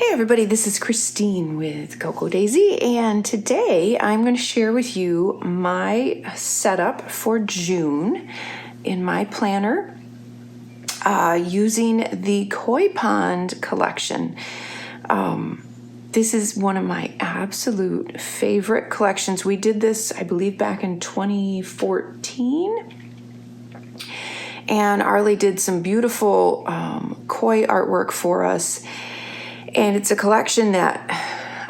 Hey everybody, this is Christine with Cocoa Daisy, and today I'm going to share with you my setup for June in my planner using the Koi Pond collection. This is one of my absolute favorite collections. We did this, I believe, back in 2014. And Arlie did some beautiful koi artwork for us. And it's a collection that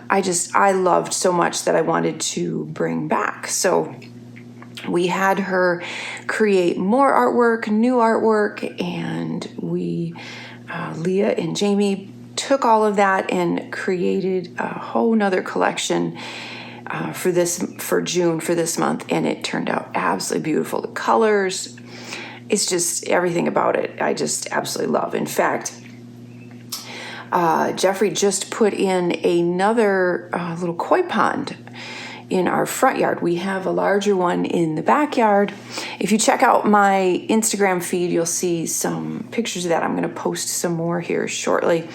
I loved so much that I wanted to bring back. So we had her create more artwork, new artwork, and Leah and Jamie took all of that and created a whole nother collection for June for this month. And it turned out absolutely beautiful. The colors, it's just everything about it I just absolutely love. In fact, Jeffrey just put in another little koi pond in our front yard. We have a larger one in the backyard. If you check out my Instagram feed, you'll see some pictures of that. I'm going to post some more here shortly.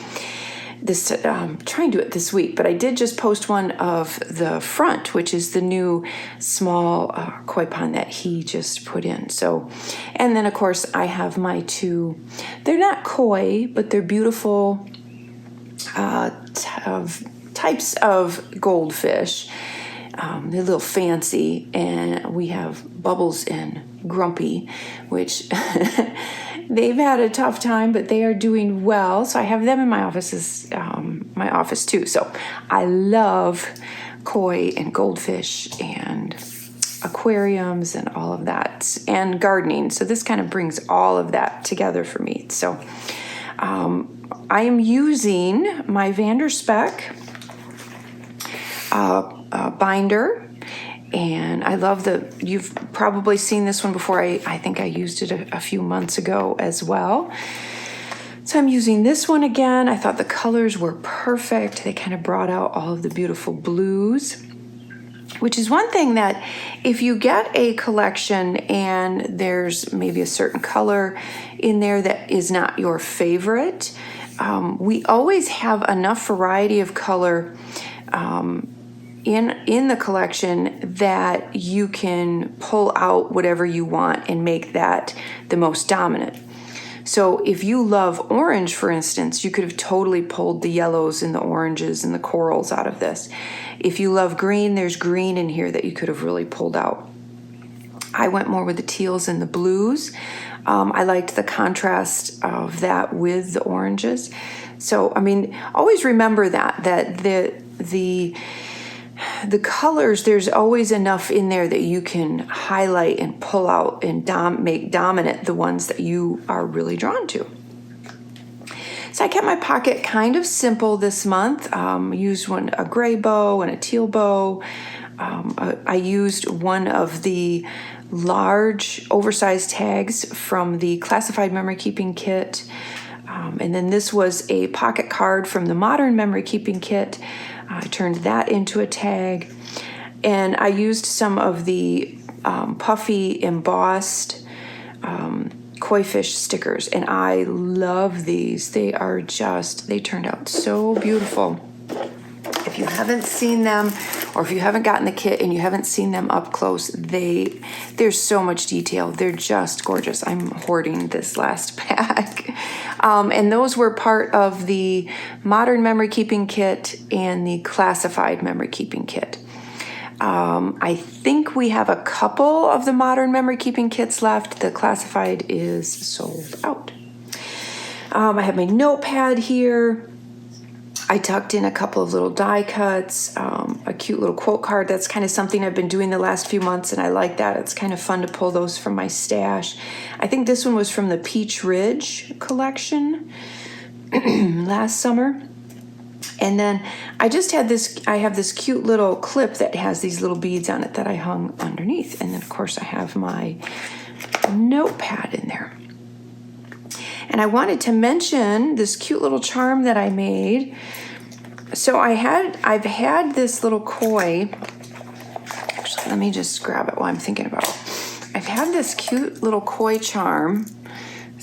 Try and do it this week, but I did just post one of the front, which is the new small koi pond that he just put in. So, and then of course I have my two. They're not koi, but they're beautiful types of goldfish. They're a little fancy, and we have Bubbles and Grumpy, which they've had a tough time, but they are doing well. So I have them in my office too. So I love koi and goldfish and aquariums and all of that, and gardening. So this kind of brings all of that together for me. So I am using my Vanderspec binder, and I love you've probably seen this one before. I think I used it a few months ago as well. So I'm using this one again. I thought the colors were perfect. They kind of brought out all of the beautiful blues, which is one thing that if you get a collection and there's maybe a certain color in there that is not your favorite, we always have enough variety of color in the collection that you can pull out whatever you want and make that the most dominant. So if you love orange, for instance, you could have totally pulled the yellows and the oranges and the corals out of this. If you love green, there's green in here that you could have really pulled out. I went more with the teals and the blues. I liked the contrast of that with the oranges. So, I mean, always remember that the colors, there's always enough in there that you can highlight and pull out and make dominant the ones that you are really drawn to. So I kept my pocket kind of simple this month. Used a gray bow and a teal bow. I used one of the large oversized tags from the classified memory keeping kit. And then this was a pocket card from the modern memory keeping kit. I turned that into a tag. And I used some of the puffy embossed koi fish stickers. And I love these. They turned out so beautiful. If you haven't seen them, or if you haven't gotten the kit and you haven't seen them up close, there's so much detail. They're just gorgeous. I'm hoarding this last pack. And those were part of the modern memory keeping kit and the classified memory keeping kit. I think we have a couple of the modern memory keeping kits left. The classified is sold out. I have my notepad here. I tucked in a couple of little die cuts, a cute little quote card. That's kind of something I've been doing the last few months, and I like that. It's kind of fun to pull those from my stash. I think this one was from the Peach Ridge collection last summer. And then I have this cute little clip that has these little beads on it that I hung underneath. And then, of course, I have my notepad in there. And I wanted to mention this cute little charm that I made. So I've had this little koi. Actually, let me just grab it while I'm thinking about it. I've had this cute little koi charm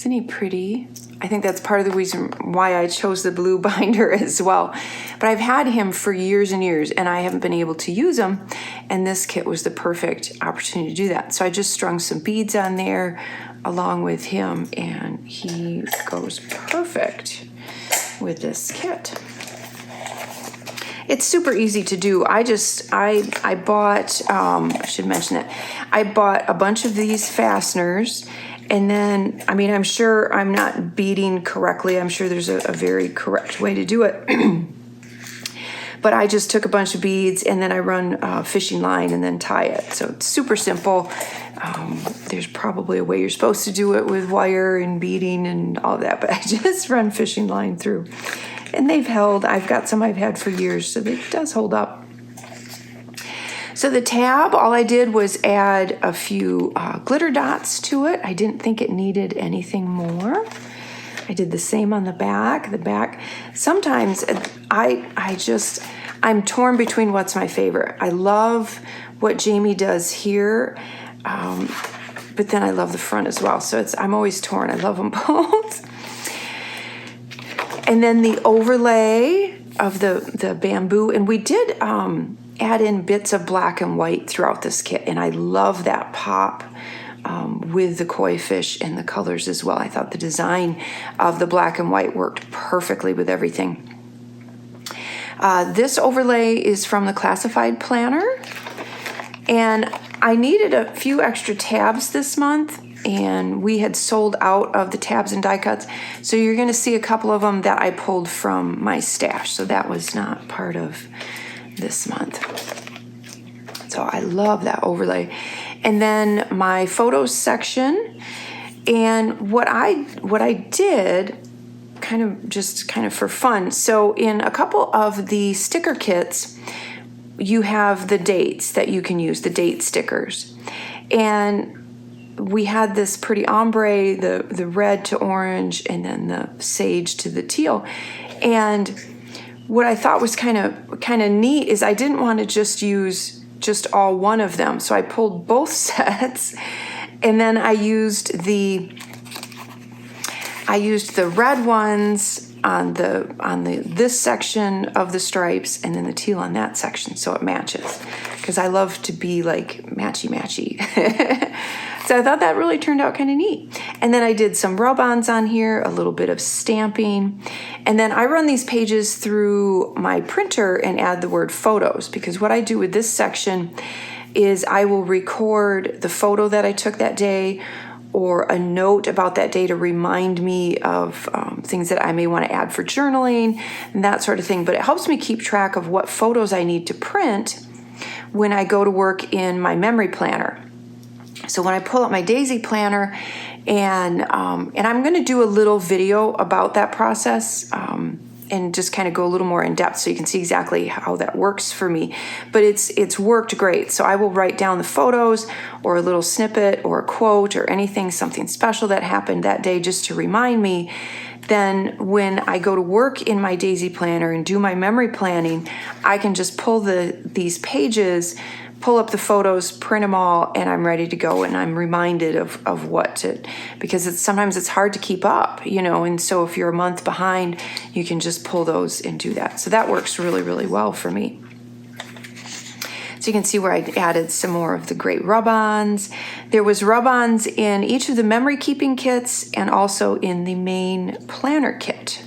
Isn't he pretty? I think that's part of the reason why I chose the blue binder as well. But I've had him for years and years, and I haven't been able to use him, and this kit was the perfect opportunity to do that. So I just strung some beads on there along with him, and he goes perfect with this kit. It's super easy to do. I bought, I should mention that, I bought a bunch of these fasteners, and then, I mean, I'm sure I'm not beading correctly. I'm sure there's a very correct way to do it. But I just took a bunch of beads, and then I run a fishing line and then tie it. So it's super simple. There's probably a way you're supposed to do it with wire and beading and all of that, but I just run fishing line through. And they've held. I've got some I've had for years, so it does hold up. So the tab, all I did was add a few glitter dots to it. I didn't think it needed anything more. I did the same on the back. The back, sometimes I'm torn between what's my favorite. I love what Jamie does here, but then I love the front as well. So I'm always torn. I love them both. And then the overlay of the bamboo, and we did add in bits of black and white throughout this kit, and I love that pop with the koi fish and the colors as well. I thought the design of the black and white worked perfectly with everything. This overlay is from the classified planner, and I needed a few extra tabs this month, and we had sold out of the tabs and die cuts, so you're going to see a couple of them that I pulled from my stash, so that was not part of this month. So I love that overlay. And then my photos section, and what I did kind of for fun. So in a couple of the sticker kits, you have the dates that you can use, the date stickers. And we had this pretty ombre, the red to orange, and then the sage to the teal. And what I thought was kind of neat is I didn't want to just use just all one of them. So I pulled both sets, and then I used the red ones on this section of the stripes, and then the teal on that section, so it matches, because I love to be like matchy. So I thought that really turned out kind of neat. And then I did some rub-ons on here, a little bit of stamping. And then I run these pages through my printer and add the word photos, because what I do with this section is I will record the photo that I took that day, or a note about that day to remind me of things that I may want to add for journaling and that sort of thing. But it helps me keep track of what photos I need to print when I go to work in my memory planner. So when I pull up my daisy planner, and I'm going to do a little video about that process, and just kind of go a little more in depth so you can see exactly how that works for me. But it's worked great. So I will write down the photos, or a little snippet, or a quote, or anything, something special that happened that day, just to remind me. Then when I go to work in my daisy planner and do my memory planning, I can just pull these pages, pull up the photos, print them all, and I'm ready to go, and I'm reminded of what to, because sometimes it's hard to keep up, and so if you're a month behind, you can just pull those and do that. So that works really, really well for me. So you can see where I added some more of the great rub-ons. There was rub-ons in each of the memory keeping kits and also in the main planner kit.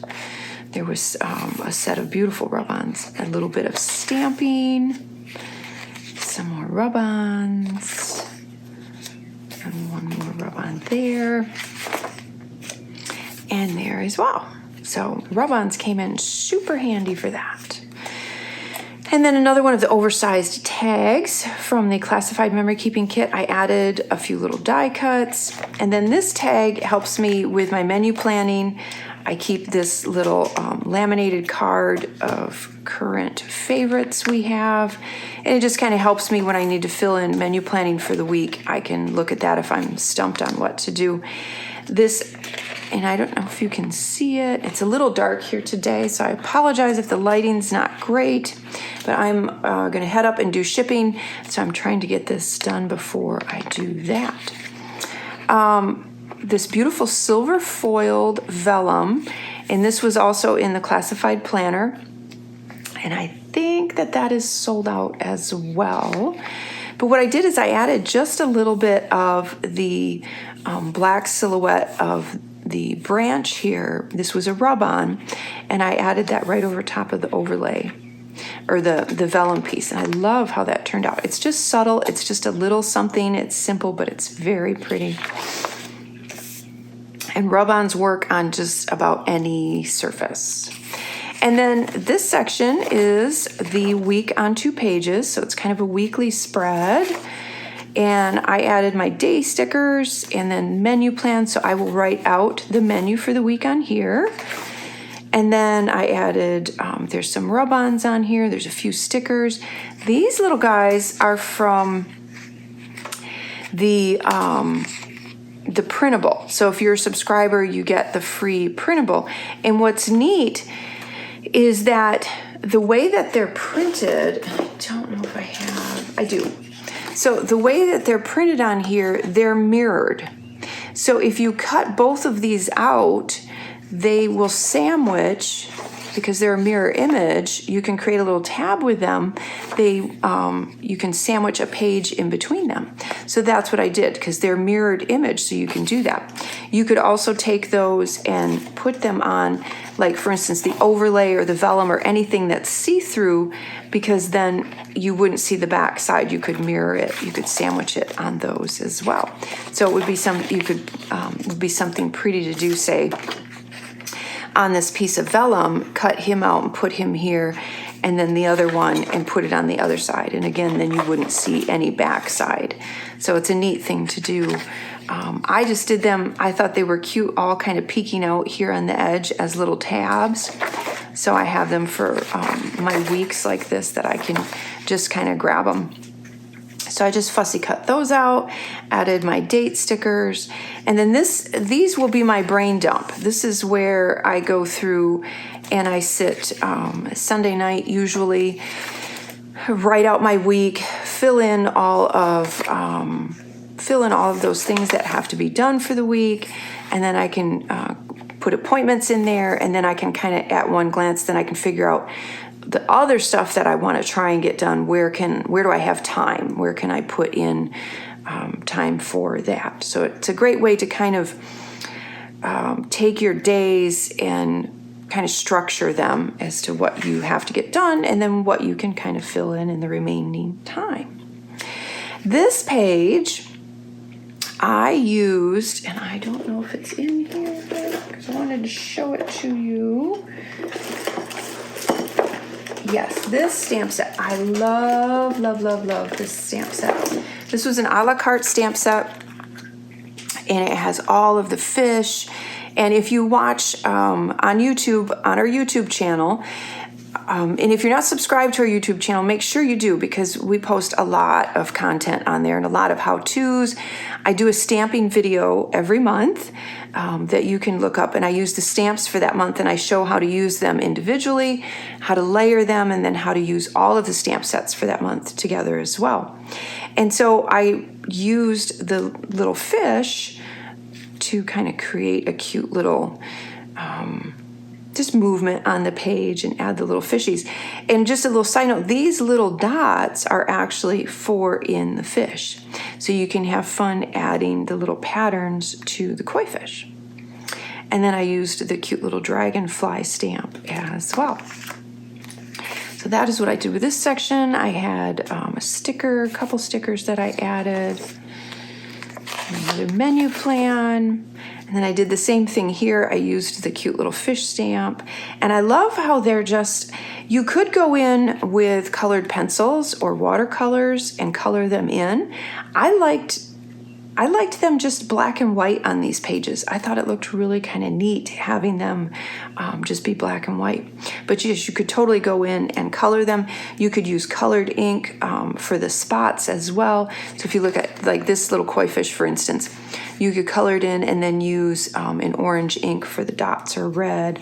There was a set of beautiful rub-ons, a little bit of stamping, some more rub-ons, and one more rub-on there, and there as well. So rub-ons came in super handy for that. And then another one of the oversized tags from the classified memory keeping kit. I added a few little die cuts, and then this tag helps me with my menu planning. I keep this little laminated card of current favorites we have, and it just kind of helps me when I need to fill in menu planning for the week. I can look at that if I'm stumped on what to do. This, and I don't know if you can see it, it's a little dark here today, so I apologize if the lighting's not great, but I'm going to head up and do shipping, so I'm trying to get this done before I do that. this beautiful silver foiled vellum, and this was also in the classified planner, and I think that is sold out as well. But what I did is I added just a little bit of the black silhouette of the branch here. This was a rub-on, and I added that right over top of the overlay, or the vellum piece, and I love how that turned out. It's just subtle, it's just a little something, it's simple, but it's very pretty. And rub-ons work on just about any surface. And then this section is the week on 2 pages, so it's kind of a weekly spread. And I added my day stickers and then menu plan, so I will write out the menu for the week on here. And then I added, there's some rub-ons on here, there's a few stickers. These little guys are from the printable. So if you're a subscriber, you get the free printable. And what's neat is that the way that they're printed, I don't know if I have, I do. So the way that they're printed on here, they're mirrored. So if you cut both of these out, they will sandwich, because they're a mirror image. You can create a little tab with them. You can sandwich a page in between them. So that's what I did, because they're mirrored image, so you can do that. You could also take those and put them on, like for instance, the overlay or the vellum or anything that's see-through, because then you wouldn't see the back side. You could mirror it. You could sandwich it on those as well. So it would be would be something pretty to do, say, on this piece of vellum, cut him out and put him here, and then the other one and put it on the other side. And again, then you wouldn't see any back side. So it's a neat thing to do. I just did them, I thought they were cute, all kind of peeking out here on the edge as little tabs. So I have them for my weeks like this, that I can just kind of grab them. So I just fussy cut those out, added my date stickers, and then these will be my brain dump. This is where I go through and I sit Sunday night usually, write out my week, fill in all of those things that have to be done for the week, and then I can put appointments in there, and then I can kind of at one glance, then I can figure out the other stuff that I want to try and get done. Where do I have time? Where can I put in time for that? So it's a great way to kind of take your days and kind of structure them as to what you have to get done, and then what you can kind of fill in the remaining time. This page I used, and I don't know if it's in here, because I wanted to show it to you. Yes, this stamp set. I love, love, love, love this stamp set. This was an a la carte stamp set, and it has all of the fish. And if you watch on YouTube, on our YouTube channel, and if you're not subscribed to our YouTube channel, make sure you do, because we post a lot of content on there and a lot of how-tos. I do a stamping video every month that you can look up, and I use the stamps for that month, and I show how to use them individually, how to layer them, and then how to use all of the stamp sets for that month together as well. And so I used the little fish to kind of create a cute little just movement on the page and add the little fishies. And just a little side note, these little dots are actually in the fish. So you can have fun adding the little patterns to the koi fish. And then I used the cute little dragonfly stamp as well. So that is what I did with this section. I had a couple stickers that I added, another menu plan. And then I did the same thing here. I used the cute little fish stamp. And I love how they're just, you could go in with colored pencils or watercolors and color them in. I liked them just black and white on these pages. I thought it looked really kind of neat having them just be black and white. But yes, you could totally go in and color them. You could use colored ink for the spots as well. So if you look at like this little koi fish, for instance, you could color it in and then use an orange ink for the dots or red.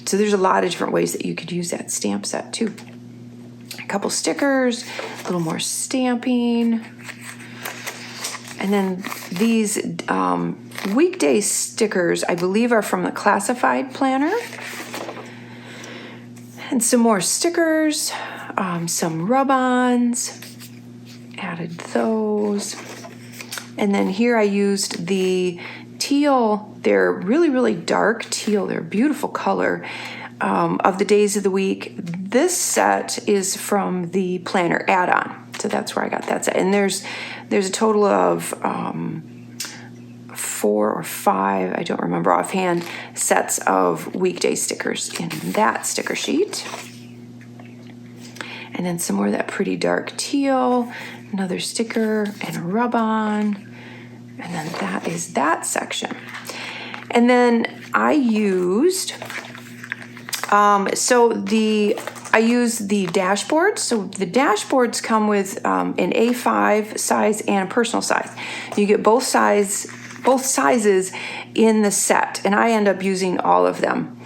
So there's a lot of different ways that you could use that stamp set too. A couple stickers, a little more stamping. And then these Weekday Stickers, I believe, are from the classified planner. And some more stickers, some rub-ons, added those. And then here I used the teal, they're really, really dark teal, they're a beautiful color, of the days of the week. This set is from the planner add-on, so that's where I got that set. And there's a total of 4 or 5, I don't remember offhand, sets of weekday stickers in that sticker sheet. And then some more of that pretty dark teal, another sticker and a rub-on. And then that is that section. And then I used, I used the dashboards. So the dashboards come with an A5 size and a personal size. You get both sizes in the set, and I end up using all of them.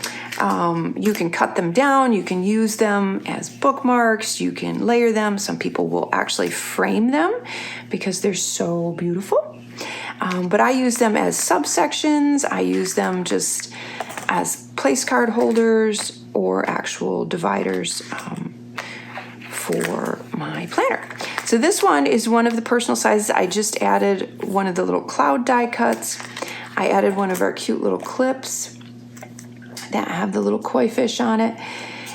You can cut them down, you can use them as bookmarks, you can layer them. Some people will actually frame them because they're so beautiful. But I use them as subsections. I use them just as place card holders or actual dividers for my planner. So this one is one of the personal sizes. I just added one of the little cloud die cuts. I added one of our cute little clips that have the little koi fish on it.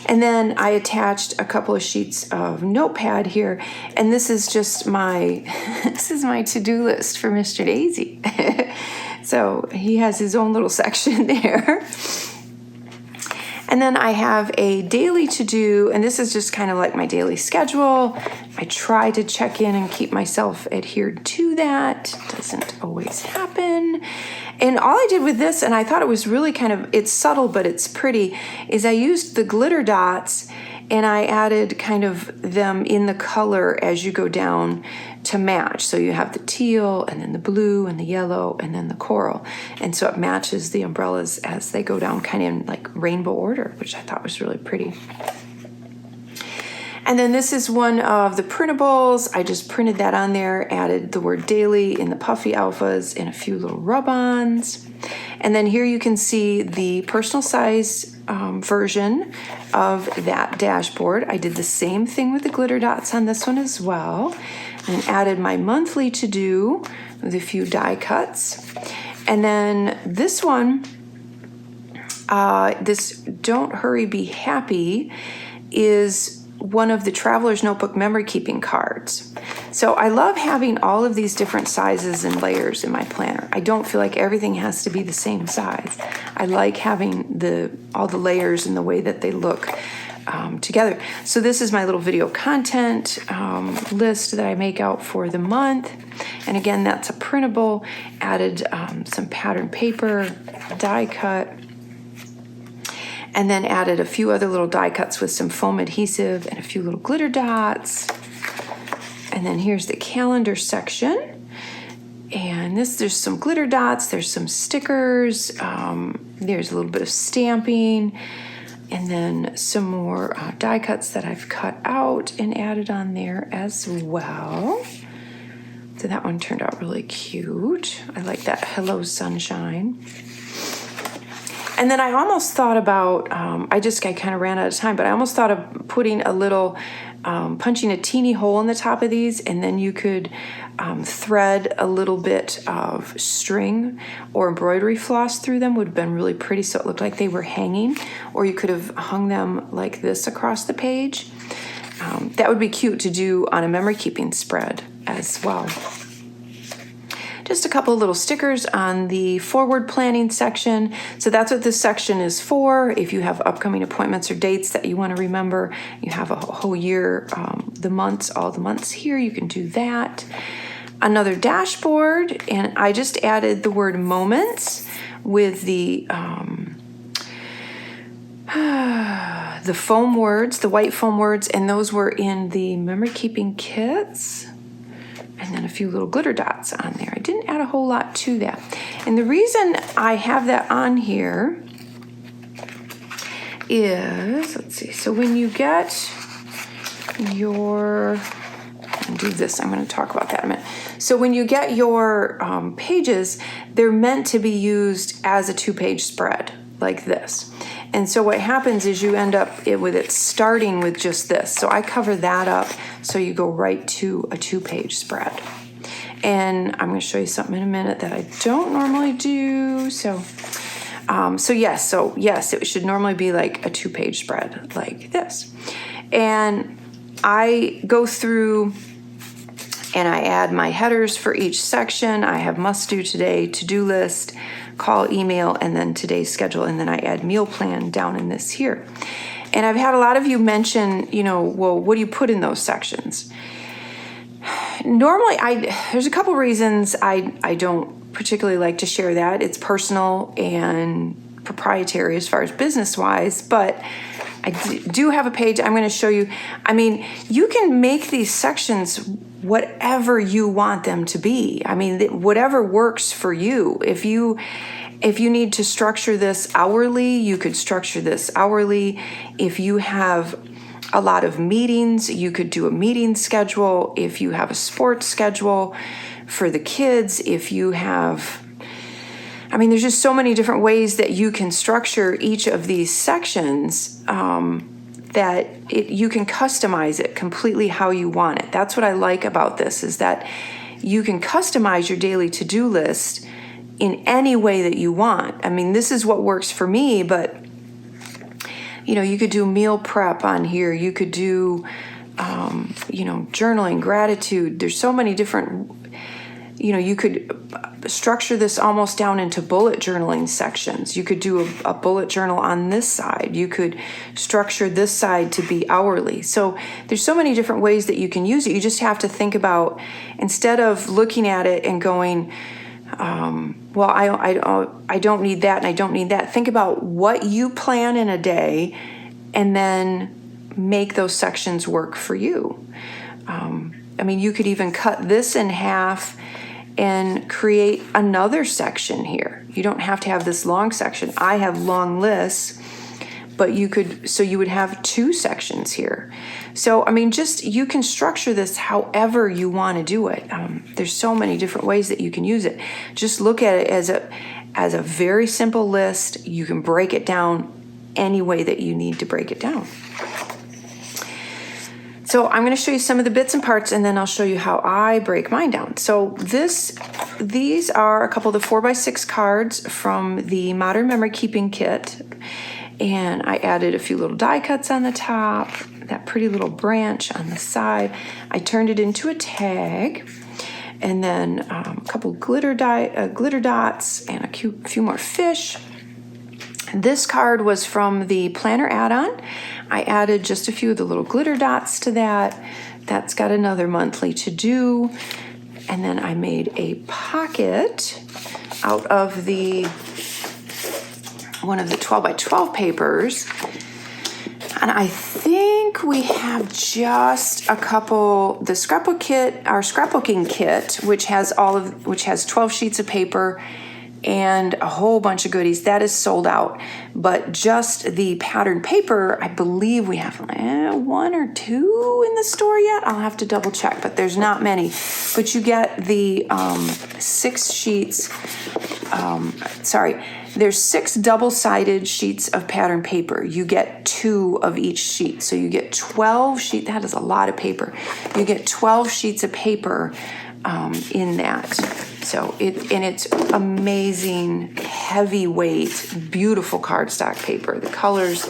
And then I attached a couple of sheets of notepad here, and this is just my to-do list for Mr. Daisy. So he has his own little section there. And then I have a daily to-do, and this is just kind of like my daily schedule. I try to check in and keep myself adhered to that. Doesn't always happen. And all I did with this, and I thought it was really it's subtle, but it's pretty, is I used the glitter dots and I added kind of them in the color as you go down to match. So you have the teal and then the blue and the yellow and then the coral. And so it matches the umbrellas as they go down kind of in like rainbow order, which I thought was really pretty. And then this is one of the printables. I just printed that on there, added the word daily in the puffy alphas and a few little rub-ons. And then here you can see the personal size version of that dashboard. I did the same thing with the glitter dots on this one as well, and added my monthly to-do with a few die cuts. And then this one, this Don't Hurry, Be Happy, is one of the Traveler's Notebook memory keeping cards. So I love having all of these different sizes and layers in my planner. I don't feel like everything has to be the same size. I like having all the layers and the way that they look together. So this is my little video content list that I make out for the month. And again, that's a printable. Added some pattern paper, die cut, and then added a few other little die cuts with some foam adhesive and a few little glitter dots. And then here's the calendar section. And there's some glitter dots, there's some stickers, there's a little bit of stamping, and then some more die cuts that I've cut out and added on there as well. So that one turned out really cute. I like that Hello Sunshine. And then I almost thought about, I kind of ran out of time, but I almost thought of putting a little, punching a teeny hole in the top of these, and then you could thread a little bit of string or embroidery floss through them. Would have been really pretty, so it looked like they were hanging, or you could have hung them like this across the page. That would be cute to do on a memory keeping spread as well. Just a couple of little stickers on the forward planning section. So that's what this section is for. If you have upcoming appointments or dates that you want to remember, you have a whole year, all the months here, you can do that. Another dashboard, and I just added the word moments with the foam words, the white foam words, and those were in the memory keeping kits. And then a few little glitter dots on there. I didn't add a whole lot to that. And the reason I have that on here is, let's see, so when you get your, I'm do this. I'm going to talk about that in a minute. So when you get your pages, they're meant to be used as a 2-page spread like this. And so what happens is you end up with it starting with just this. So I cover that up so you go right to a 2-page spread. And I'm going to show you something in a minute that I don't normally do. So yes, it should normally be like a 2-page spread like this. And I go through and I add my headers for each section. I have must do today, to-do list, call, email, and then today's schedule. And then I add meal plan down in this here. And I've had a lot of you mention, well, what do you put in those sections? Normally, there's a couple reasons I don't particularly like to share that. It's personal and proprietary as far as business-wise, but I do have a page. I'm going to show you. I mean, you can make these sections whatever you want them to be. I mean, whatever works for you. If you need to structure this hourly, you could structure this hourly. If you have a lot of meetings, you could do a meeting schedule. If you have a sports schedule for the kids, if you have, there's just so many different ways that you can structure each of these sections that you can customize it completely how you want it. That's what I like about this, is that you can customize your daily to-do list in any way that you want. This is what works for me, but you could do meal prep on here. You could do, journaling, gratitude. There's so many different, you could structure this almost down into bullet journaling sections. You could do a bullet journal on this side. You could structure this side to be hourly. So there's so many different ways that you can use it. You just have to think about, instead of looking at it and going, well, I don't need that and I don't need that. Think about what you plan in a day and then make those sections work for you. You could even cut this in half and create another section here. You don't have to have this long section. I have long lists, but you would have 2 sections here. So, you can structure this however you want to do it. There's so many different ways that you can use it. Just look at it as a very simple list. You can break it down any way that you need to break it down. So I'm going to show you some of the bits and parts, and then I'll show you how I break mine down. So these are a couple of the 4x6 cards from the Modern Memory Keeping Kit. And I added a few little die cuts on the top, that pretty little branch on the side. I turned it into a tag, and then a couple glitter dots and a few more fish. This card was from the planner add-on. I added just a few of the little glitter dots to that. That's got another monthly to do. And then I made a pocket out of one of the 12x12 papers. And I think we have just a couple, the scrapbook kit, our scrapbooking kit, which has 12 sheets of paper and a whole bunch of goodies. That is sold out. But just the patterned paper, I believe we have 1 or 2 in the store yet. I'll have to double check, but there's not many. But you get the 6 sheets, there's 6 double-sided sheets of patterned paper. You get 2 of each sheet. So you get 12 sheets. That is a lot of paper. You get 12 sheets of paper in that. So it's amazing, heavyweight, beautiful cardstock paper. The colors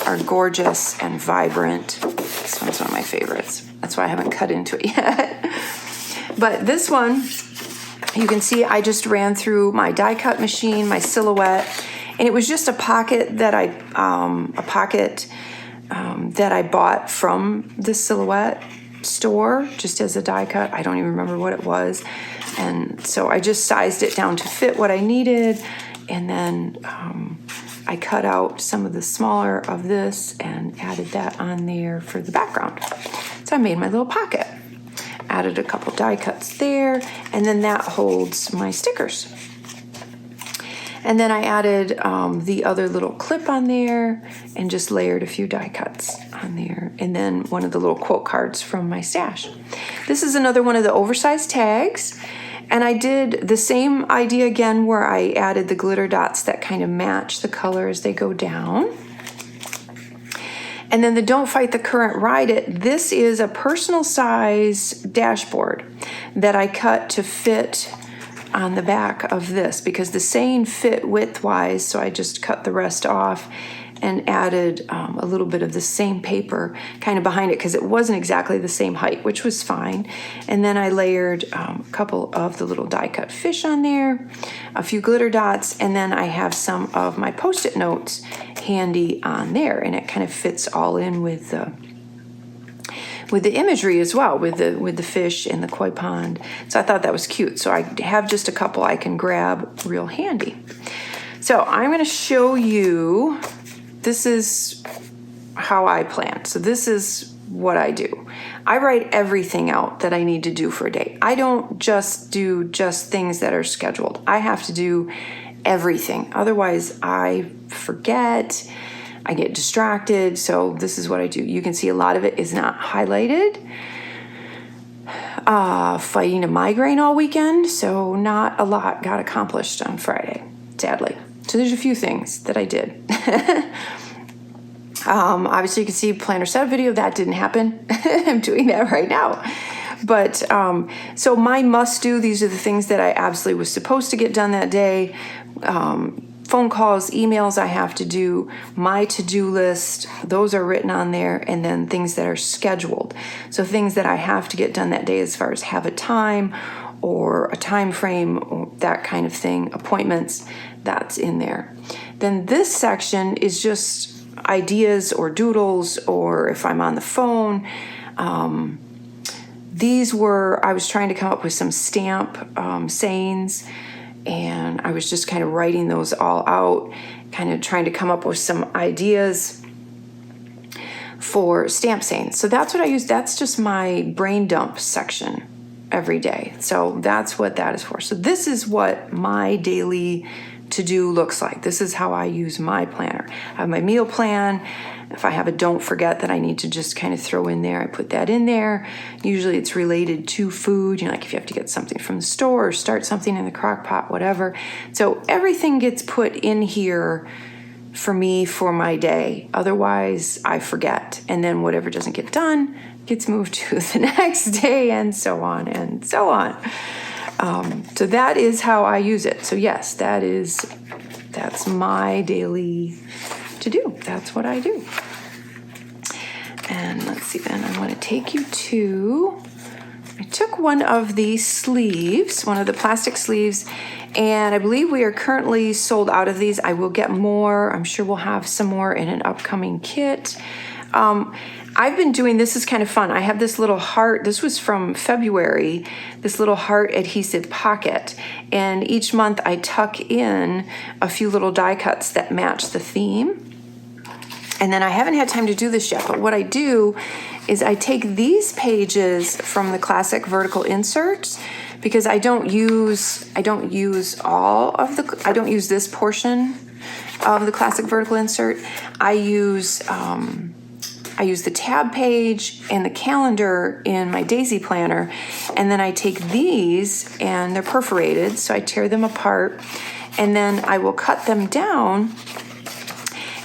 are gorgeous and vibrant. This one's one of my favorites. That's why I haven't cut into it yet. But this one, you can see I just ran through my die cut machine, my silhouette, and it was just a pocket that I bought from the Silhouette store just as a die cut. I don't even remember what it was. And so I just sized it down to fit what I needed. And then I cut out some of the smaller of this and added that on there for the background. So I made my little pocket. Added a couple die cuts there, and then that holds my stickers. And then I added the other little clip on there and just layered a few die cuts on there. And then one of the little quote cards from my stash. This is another one of the oversized tags. And I did the same idea again where I added the glitter dots that kind of match the color as they go down. And then the Don't Fight the Current, Ride It. This is a personal size dashboard that I cut to fit on the back of this because the saying fit widthwise, so I just cut the rest off and added a little bit of the same paper kind of behind it because it wasn't exactly the same height, which was fine. And then I layered a couple of the little die cut fish on there, a few glitter dots, and then I have some of my Post-it notes handy on there, and it kind of fits all in with the imagery as well, with the fish and the koi pond. So I thought that was cute. So I have just a couple I can grab real handy. So I'm going to show you, this is how I plan. So this is what I do. I write everything out that I need to do for a day. I don't just do just things that are scheduled. I have to do everything. Otherwise, I forget. I get distracted, so this is what I do. You can see a lot of it is not highlighted. Fighting a migraine all weekend, so not a lot got accomplished on Friday, sadly. So there's a few things that I did. Obviously, you can see planner setup video. That didn't happen. I'm doing that right now. But so my must-do, these are the things that I absolutely was supposed to get done that day. Phone calls, emails I have to do, my to-do list, those are written on there, and then things that are scheduled. So things that I have to get done that day as far as have a time or a time frame or that kind of thing, appointments, that's in there. Then this section is just ideas or doodles, or if I'm on the phone. I was trying to come up with some stamp sayings, and I was just kind of writing those all out, kind of trying to come up with some ideas for stamp sayings. So that's what I use. That's just my brain dump section every day. So that's what that is for. So this is what my daily to-do looks like. This is how I use my planner. I have my meal plan. If I have a don't forget that I need to just kind of throw in there, I put that in there. Usually it's related to food, like if you have to get something from the store or start something in the crock pot, whatever. So everything gets put in here for me for my day. Otherwise, I forget. And then whatever doesn't get done gets moved to the next day, and so on and so on. So that is how I use it. So yes, that's my daily to do. That's what I do. And let's see, then I want to take you to, I took one of the sleeves, one of the plastic sleeves, and I believe we are currently sold out of these. I will get more. I'm sure we'll have some more in an upcoming kit. I've been doing, this is kind of fun. I have this little heart, this was from February, this little heart adhesive pocket. And each month I tuck in a few little die cuts that match the theme. And then I haven't had time to do this yet, but what I do is I take these pages from the classic vertical inserts, because I don't use this portion of the classic vertical insert. I use the tab page and the calendar in my Daisy planner, and then I take these, and they're perforated, so I tear them apart, and then I will cut them down,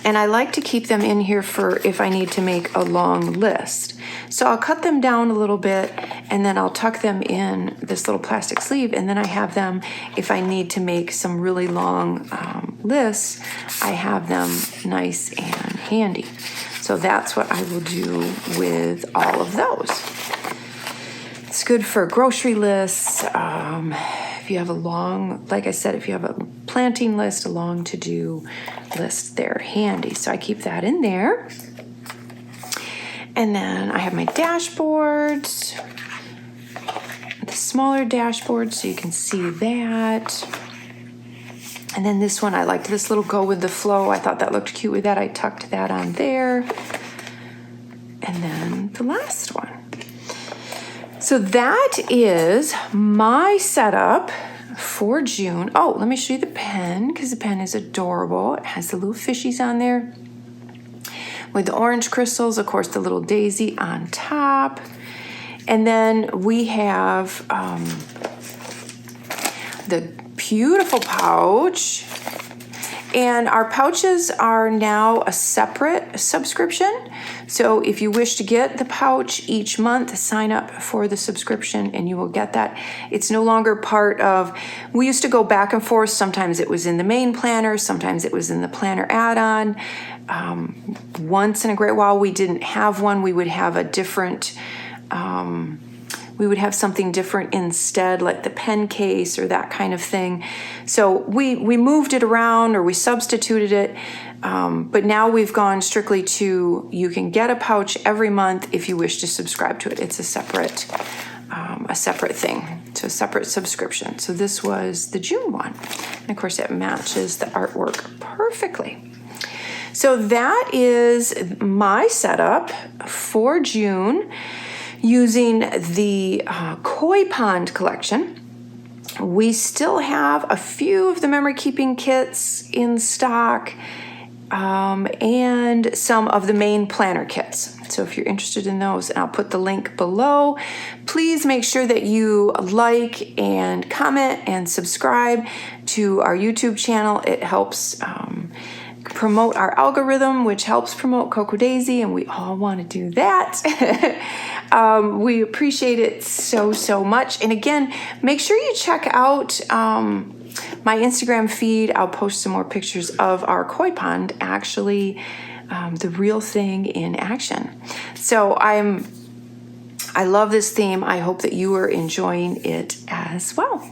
and I like to keep them in here for if I need to make a long list. So I'll cut them down a little bit, and then I'll tuck them in this little plastic sleeve, and then I have them, if I need to make some really long lists, I have them nice and handy. So that's what I will do with all of those. It's good for grocery lists. If you have a long, like I said, if you have a planting list, a long to-do list, they're handy. So I keep that in there. And then I have my dashboards, the smaller dashboard, so you can see that. And then this one, I liked this little go with the flow. I thought that looked cute with that. I tucked that on there. And then the last one. So that is my setup for June. Oh, let me show you the pen because the pen is adorable. It has the little fishies on there with the orange crystals, of course, the little daisy on top. And then we have the beautiful pouch. And our pouches are now a separate subscription. So if you wish to get the pouch each month, sign up for the subscription and you will get that. It's no longer part of, we used to go back and forth. Sometimes it was in the main planner, sometimes it was in the planner add-on. Once in a great while we didn't have one, we would have a different, we would have something different instead, like the pen case or that kind of thing. So we moved it around or we substituted it, but now we've gone strictly to, you can get a pouch every month if you wish to subscribe to it. It's a separate thing, so a separate subscription. So this was the June one. And of course it matches the artwork perfectly. So that is my setup for June using the Koi Pond collection. We still have a few of the memory keeping kits in stock and some of the main planner kits. So if you're interested in those, and I'll put the link below, please make sure that you like and comment and subscribe to our YouTube channel. It helps promote our algorithm, which helps promote Cocoa Daisy, and we all want to do that. We appreciate it so much. And again, make sure you check out my Instagram feed. I'll post some more pictures of our koi pond, actually the real thing in action. So I love this theme. I hope that you are enjoying it as well.